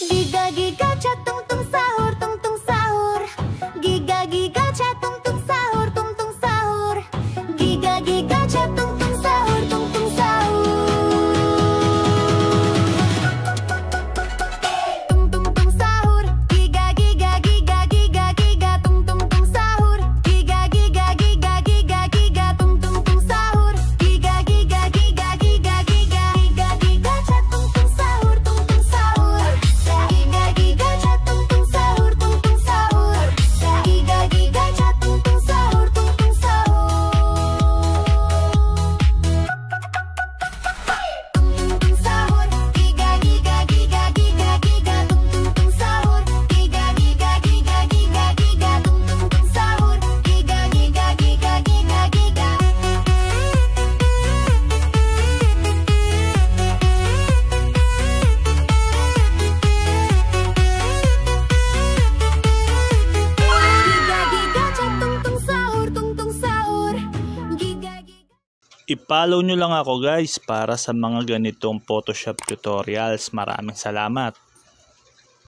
Giga giga cha tung tung sahur tung tung sahur. Giga giga cha tung tung sahur tung tung sahur. Giga giga cha tung tung sahur tung tung sahur. Tung tung tung sahur. Giga giga giga giga giga tung tung tung sahur. Giga giga giga giga giga tung tung tung sahur. Giga giga giga giga giga giga giga cha tung tung sahur tung tung sahur. Giga giga cha tung tung sahur tung tung sahur. Giga giga cha tung tung sahur tung tung sahur. Tung tung tung sahur. Giga giga giga giga giga tung tung tung sahur. Giga giga giga giga giga tung tung tung sahur. Giga giga giga giga giga. Giga giga cha tung tung sahur tung tung sahur. Giga giga. I-follow nyo lang ako guys para sa mga ganitong Photoshop tutorials. Maraming salamat.